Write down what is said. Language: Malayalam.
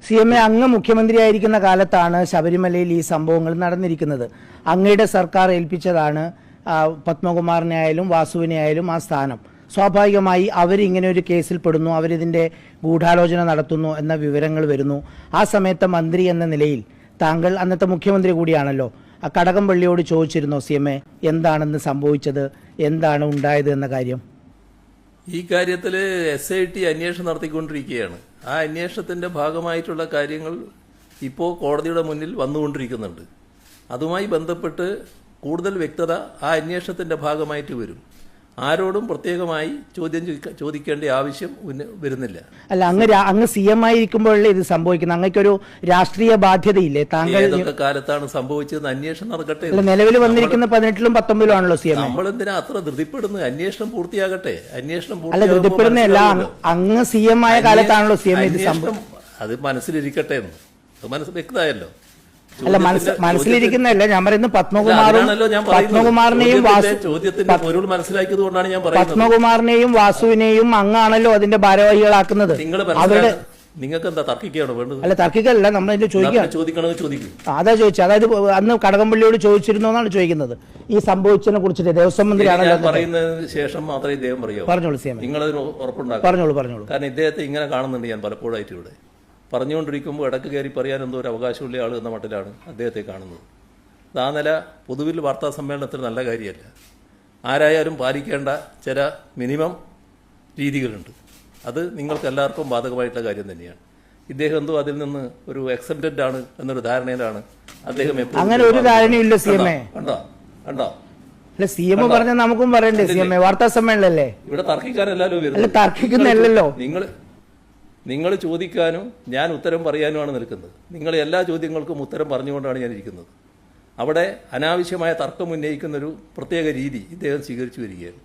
CMA അങ്ങ് മുഖ്യമന്ത്രിയായിരിക്കുന്ന കാലത്താണ് ശബരിമലയിൽ ഈ സംഭവങ്ങൾ നടന്നിരിക്കുന്നത്. അങ്ങയുടെ സർക്കാർ ഏൽപ്പിച്ചതാണ് പത്മകുമാറിനെ ആയാലും വാസുവിനെ ആയാലും ആ സ്ഥാനം. സ്വാഭാവികമായി അവരിങ്ങനെ ഒരു കേസിൽ പെടുന്നു, അവരിതിൻ്റെ ഗൂഢാലോചന നടത്തുന്നു എന്ന വിവരങ്ങൾ വരുന്നു. ആ സമയത്ത് മന്ത്രി എന്ന നിലയിൽ താങ്കൾ അന്നത്തെ മുഖ്യമന്ത്രി കൂടിയാണല്ലോ, കടകംപള്ളിയോട് ചോദിച്ചിരുന്നോ CMA എന്താണെന്ന് സംഭവിച്ചത്, എന്താണ് ഉണ്ടായത് എന്ന കാര്യം? ഈ കാര്യത്തിൽ SIT അന്വേഷണം നടത്തിക്കൊണ്ടിരിക്കുകയാണ്. ആ അന്വേഷണത്തിന്റെ ഭാഗമായിട്ടുള്ള കാര്യങ്ങൾ ഇപ്പോൾ കോടതിയുടെ മുന്നിൽ വന്നുകൊണ്ടിരിക്കുന്നുണ്ട്. അതുമായി ബന്ധപ്പെട്ട് കൂടുതൽ വ്യക്തത ആ അന്വേഷണത്തിന്റെ ഭാഗമായിട്ട് വരും. ആരോടും പ്രത്യേകമായി ചോദിക്കേണ്ട ആവശ്യം വരുന്നില്ല. അല്ല, അങ്ങ് CM ആയിരിക്കുമ്പോഴല്ലേ ഇത് സംഭവിക്കുന്നത്? അങ്ങക്കൊരു രാഷ്ട്രീയ ബാധ്യതയില്ലേ? താങ്കൾ ഏതൊക്കെ കാലത്താണ് സംഭവിച്ചതെന്ന് അന്വേഷണം നടക്കട്ടെ. നിലവിൽ വന്നിരിക്കുന്ന 18-ലും 19-ലും ആണല്ലോ CM. നമ്മൾ എന്തിനാ അത്ര ധൃതിപ്പെടുന്നത്? അന്വേഷണം പൂർത്തിയാകട്ടെ. അല്ല, ധൃതിപ്പെടുന്നല്ല, അങ്ങ് CM ആയ കാലത്താണല്ലോ CM ഇത് സംഭവം. അത് മനസ്സിലിരിക്കട്ടെ എന്ന് വ്യക്തമായല്ലോ. അല്ല, മനസ്സിലിരിക്കുന്നതല്ല ഞാൻ പറയുന്നത്. പത്മകുമാറിനെയും വാസുവിനെയും അങ്ങാണല്ലോ അതിന്റെ ഭാരവാഹികളാക്കുന്നത്. അവരുടെ നിങ്ങൾക്ക് എന്താ തർക്കിക്കുകയാണോ വേണ്ടത്? അല്ല, തർക്കിക്കല്ല, നമ്മളതിന്റെ ചോദിക്കും. അതാ ചോദിച്ചത്. അതായത് അന്ന് കടകംപള്ളിയോട് ചോദിച്ചിരുന്നോ എന്നാണ് ചോദിക്കുന്നത് ഈ സംഭവിച്ചതിനെ കുറിച്ചിട്ട്. ദേവസ്വം മന്ത്രിയാണല്ലോ പറയുന്നതിന് ശേഷം മാത്രമേ ഇദ്ദേഹം പറയൂ. പറഞ്ഞോളൂ CM, നിങ്ങളതിന് ഉറപ്പുണ്ടാകും. പറഞ്ഞോളൂ. കാരണം ഇദ്ദേഹത്തെ ഇങ്ങനെ കാണുന്നുണ്ട് ഞാൻ പലപ്പോഴായിട്ട് ഇവിടെ. പറഞ്ഞുകൊണ്ടിരിക്കുമ്പോൾ ഇടക്ക് കയറി പറയാൻ എന്തോ ഒരു അവകാശമുള്ള ആൾ എന്ന മട്ടിലാണ് അദ്ദേഹത്തെ കാണുന്നത്. ആ നില പൊതുവിൽ വാർത്താ സമ്മേളനത്തിൽ നല്ല കാര്യമല്ല. ആരായാലും പാലിക്കേണ്ട ചില മിനിമം രീതികളുണ്ട്. അത് നിങ്ങൾക്ക് എല്ലാവർക്കും ബാധകമായിട്ടുള്ള കാര്യം തന്നെയാണ്. ഇദ്ദേഹം എന്തോ അതിൽ നിന്ന് ഒരു എക്സെപ്റ്റഡ് ആണ് എന്നൊരു ധാരണയിലാണ് അദ്ദേഹം. അങ്ങനെ ഒരു ധാരണയില്ല CM. കണ്ടോ അല്ല, CM പറഞ്ഞ നമുക്കും പറയണ്ടേ? CM വാർത്താ സമ്മേളനല്ലേ? ഇവിടെ തർക്കിക്കാനല്ലോ വരുന്നത്. തർക്കിക്കുന്നല്ലോ. നിങ്ങൾ ചോദിക്കാനും ഞാൻ ഉത്തരം പറയാനുമാണ് നിൽക്കുന്നത്. നിങ്ങൾ എല്ലാ ചോദ്യങ്ങൾക്കും ഉത്തരം പറഞ്ഞുകൊണ്ടാണ് ഞാൻ ഇരിക്കുന്നത്. അവിടെ അനാവശ്യമായ തർക്കം ഉന്നയിക്കുന്നൊരു പ്രത്യേക രീതി ഇദ്ദേഹം സ്വീകരിച്ചു വരികയാണ്.